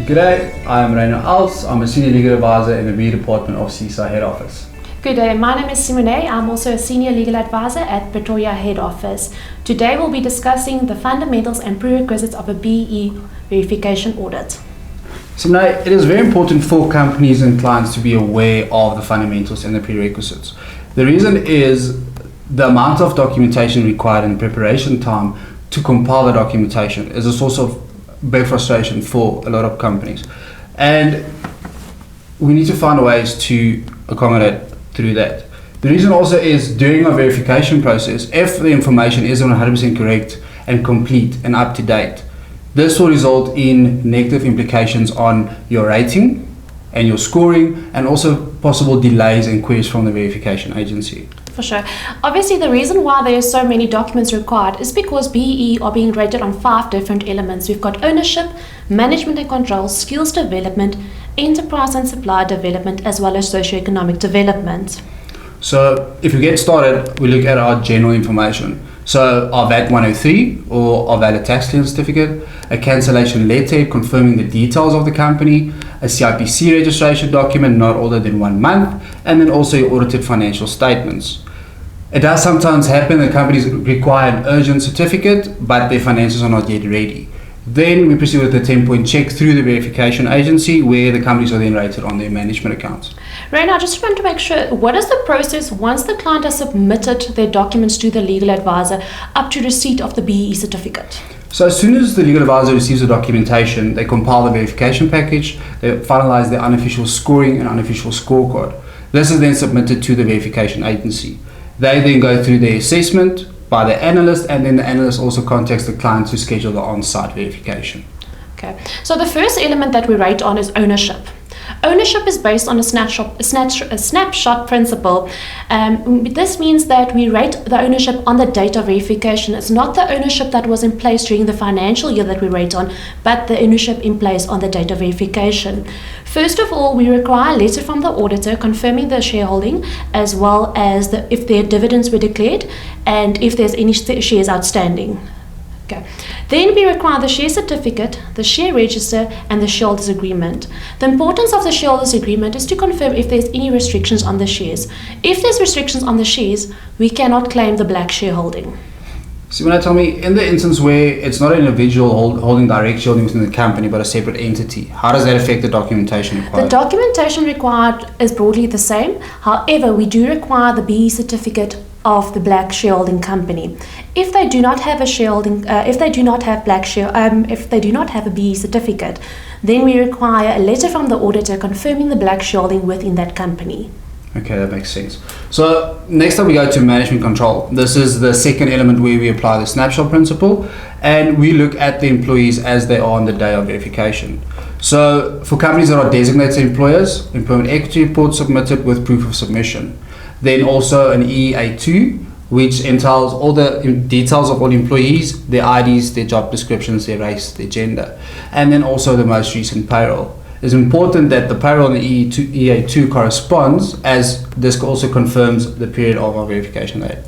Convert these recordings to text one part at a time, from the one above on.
G'day, I am Reino. I'm a Senior Legal Advisor in the B Department of CISA Head Office. Good day, my name is Simone. I'm also a Senior Legal Advisor at Pretoria Head Office. Today we'll be discussing the fundamentals and prerequisites of a BE verification audit. Simone, it is very important for companies and clients to be aware of the fundamentals and the prerequisites. The reason is the amount of documentation required in preparation time to compile the documentation is a source of big frustration for a lot of companies. And we need to find ways to accommodate through that. The reason also is during our verification process, if the information isn't 100% correct and complete and up to date, this will result in negative implications on your rating and your scoring, and also possible delays and queries from the verification agency. For sure. Obviously, the reason why there are so many documents required is because BE are being rated on 5 different elements. We've got ownership, management and control, skills development, enterprise and supplier development, as well as socio-economic development. So if we get started, we look at our general information. So our VAT 103 or our valid tax clearance certificate, a cancellation letter confirming the details of the company, a CIPC registration document not older than 1 month, and then also your audited financial statements. It does sometimes happen that companies require an urgent certificate, but their finances are not yet ready. Then we proceed with the 10-point check through the verification agency, where the companies are then rated on their management accounts. Reino, I just want to make sure, what is the process once the client has submitted their documents to the legal advisor up to receipt of the BE certificate? So as soon as the legal advisor receives the documentation, they compile the verification package, they finalize their unofficial scoring and unofficial scorecard. This is then submitted to the verification agency. They then go through their assessment by the analyst, and then the analyst also contacts the client to schedule the on-site verification. Okay, so the first element that we rate on is ownership. Ownership is based on a snapshot principle. This means that we rate the ownership on the date of verification. It's not the ownership that was in place during the financial year that we rate on, but the ownership in place on the date of verification. First of all, we require a letter from the auditor confirming the shareholding, as well as if their dividends were declared and if there's any shares outstanding. Okay. Then we require the share certificate, the share register, and the shareholders agreement. The importance of the shareholders agreement is to confirm if there's any restrictions on the shares. If there's restrictions on the shares, we cannot claim the black shareholding. So when tell me, in the instance where it's not an individual holding direct shareholding within the company, but a separate entity, how does that affect the documentation required? The documentation required is broadly the same. However, we do require the BE certificate of the black shareholding company. If they do not have a shareholding, if they do not have a BE certificate, then we require a letter from the auditor confirming the black shareholding within that company. Okay, that makes sense. So next up we go to management control. This is the second element where we apply the snapshot principle, and we look at the employees as they are on the day of verification. So for companies that are designated employers, employment equity report submitted with proof of submission. Then also an EA2, which entails all the details of all employees, their IDs, their job descriptions, their race, their gender, and then also the most recent payroll. It's important that the payroll in the EA2 corresponds, as this also confirms the period of our verification date.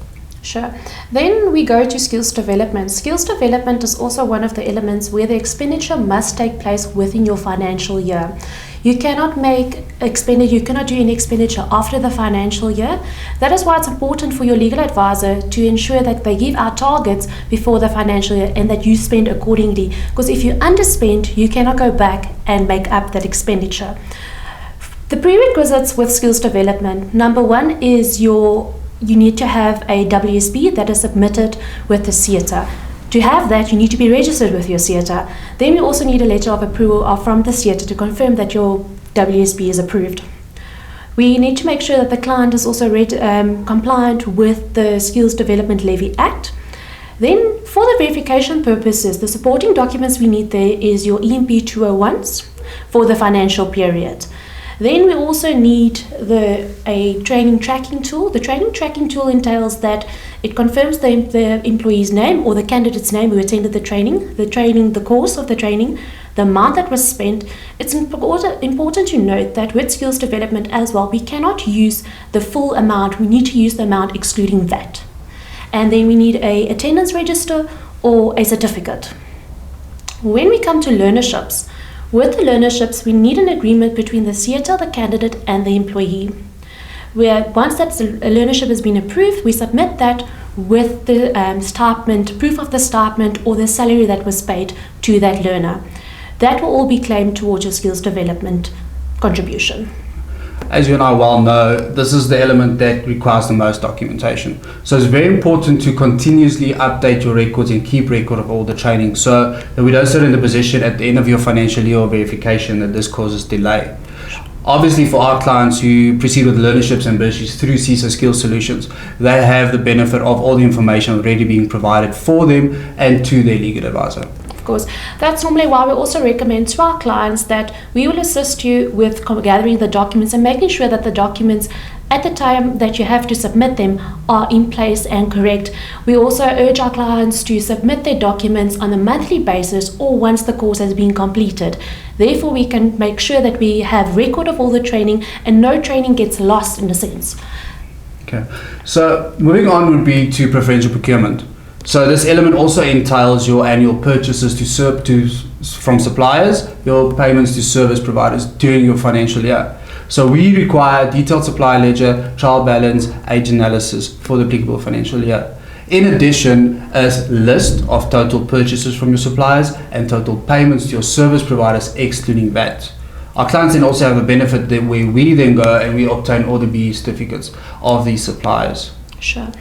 Sure. Then we go to skills development. Skills development is also one of the elements where the expenditure must take place within your financial year. You cannot do any expenditure after the financial year. That is why it's important for your legal advisor to ensure that they give out targets before the financial year and that you spend accordingly. Because if you underspend, you cannot go back and make up that expenditure. The prerequisites with skills development, number one is you need to have a WSB that is submitted with the theatre. To have that, you need to be registered with your theatre. Then we also need a letter of approval from the theatre to confirm that your WSB is approved. We need to make sure that the client is also compliant with the Skills Development Levy Act. Then for the verification purposes, the supporting documents we need there is your EMP 201s for the financial period. Then we also need a training tracking tool. The training tracking tool entails that it confirms the employee's name or the candidate's name who attended the course of the training, the amount that was spent. It's important to note that with skills development as well, we cannot use the full amount. We need to use the amount excluding VAT. And then we need a attendance register or a certificate. When we come to learnerships, With the learnerships, we need an agreement between the CETA, the candidate, and the employee. Where once that learnership has been approved, we submit that with the stipend, proof of the stipend or the salary that was paid to that learner. That will all be claimed towards your skills development contribution. As you and I well know, this is the element that requires the most documentation. So it's very important to continuously update your records and keep record of all the training so that we don't sit in the position at the end of your financial year or verification that this causes delay. Obviously, for our clients who proceed with learnerships and bursaries through CISA Skills Solutions, they have the benefit of all the information already being provided for them and to their legal advisor. Of course, that's normally why we also recommend to our clients that we will assist you with gathering the documents and making sure that the documents at the time that you have to submit them are in place and correct. We also urge our clients to submit their documents on a monthly basis or once the course has been completed. Therefore, we can make sure that we have record of all the training and no training gets lost in a sense. Okay, so moving on would be to preferential procurement. So this element also entails your annual purchases from suppliers, your payments to service providers during your financial year. So we require detailed supplier ledger, trial balance, age analysis for the applicable financial year. In addition, a list of total purchases from your suppliers and total payments to your service providers excluding VAT. Our clients then also have a benefit that where we then go and we obtain all the BE certificates of these suppliers. Sure.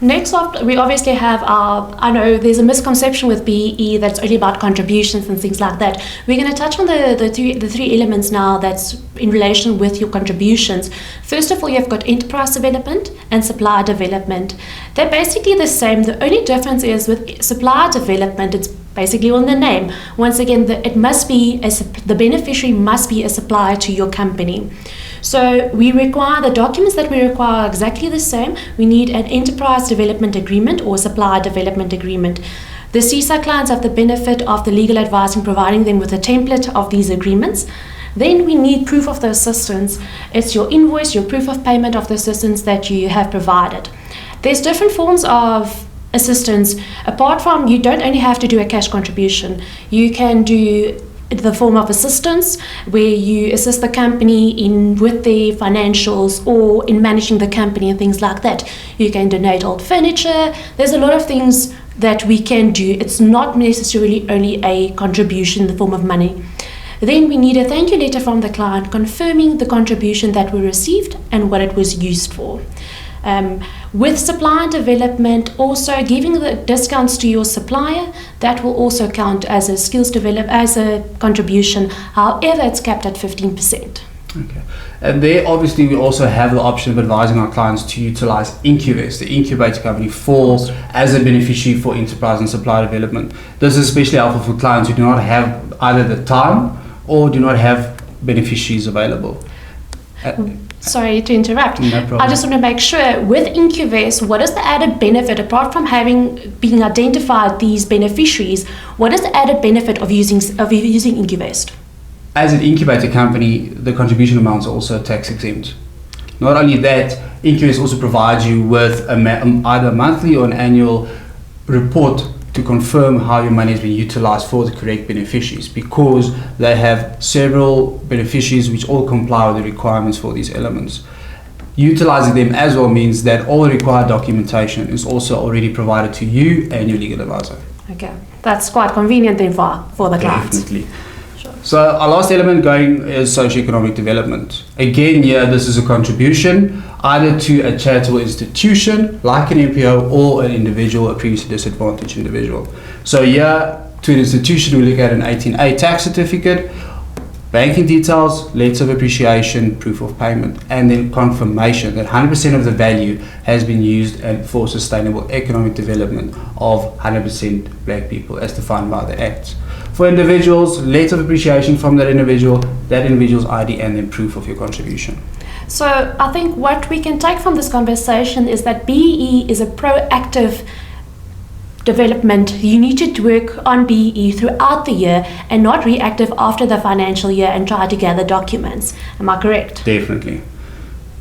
Next up, we obviously have I know there's a misconception with BEE that's only about contributions and things like that. We're going to touch on the three elements now that's in relation with your contributions. First of all, you've got enterprise development and supplier development. They're basically the same. The only difference is with supplier development, it's basically on the name. Once again, the beneficiary must be a supplier to your company. So we require, the documents that we require are exactly the same. We need an enterprise development agreement or supplier development agreement. The CISA clients have the benefit of the legal advice in providing them with a template of these agreements. Then we need proof of the assistance. It's your invoice, your proof of payment of the assistance that you have provided. There's different forms of assistance. Apart from, you don't only have to do a cash contribution. You can do the form of assistance where you assist the company with their financials or in managing the company and things like that. You can donate old furniture. There's a lot of things that we can do. It's not necessarily only a contribution in the form of money. Then we need a thank you letter from the client confirming the contribution that we received and what it was used for. With supplier development, also giving the discounts to your supplier, that will also count as a contribution. However, it's capped at 15%. Okay, and there obviously we also have the option of advising our clients to utilize Incuvest, the incubator company, as a beneficiary for enterprise and supplier development. This is especially helpful for clients who do not have either the time or do not have beneficiaries available. Sorry to interrupt. No problem. I just want to make sure with Incuvest, what is the added benefit apart from being identified these beneficiaries? What is the added benefit of using Incuvest? As an incubator company, the contribution amounts are also tax exempt. Not only that, Incuvest also provides you with either a monthly or an annual report to confirm how your money has been utilized for the correct beneficiaries, because they have several beneficiaries which all comply with the requirements for these elements. Utilizing them as well means that all the required documentation is also already provided to you and your legal advisor. Okay, that's quite convenient then for the clients. Definitely. Sure. So our last element going is socio-economic development. Again, this is a contribution either to a charitable institution like an NPO or an individual, a previously disadvantaged individual. So to an institution, we look at an 18A tax certificate, banking details, letter of appreciation, proof of payment, and then confirmation that 100% of the value has been used for sustainable economic development of 100% black people as defined by the Act. For individuals, letter of appreciation from that individual's ID, and then proof of your contribution. So I think what we can take from this conversation is that BEE is a proactive development. You need to work on BEE throughout the year and not reactive after the financial year and try to gather documents. Am I correct? Definitely.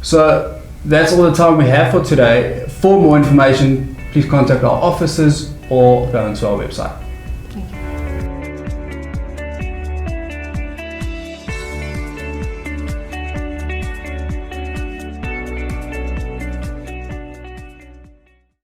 So that's all the time we have for today. For more information, please contact our offices or go onto our website.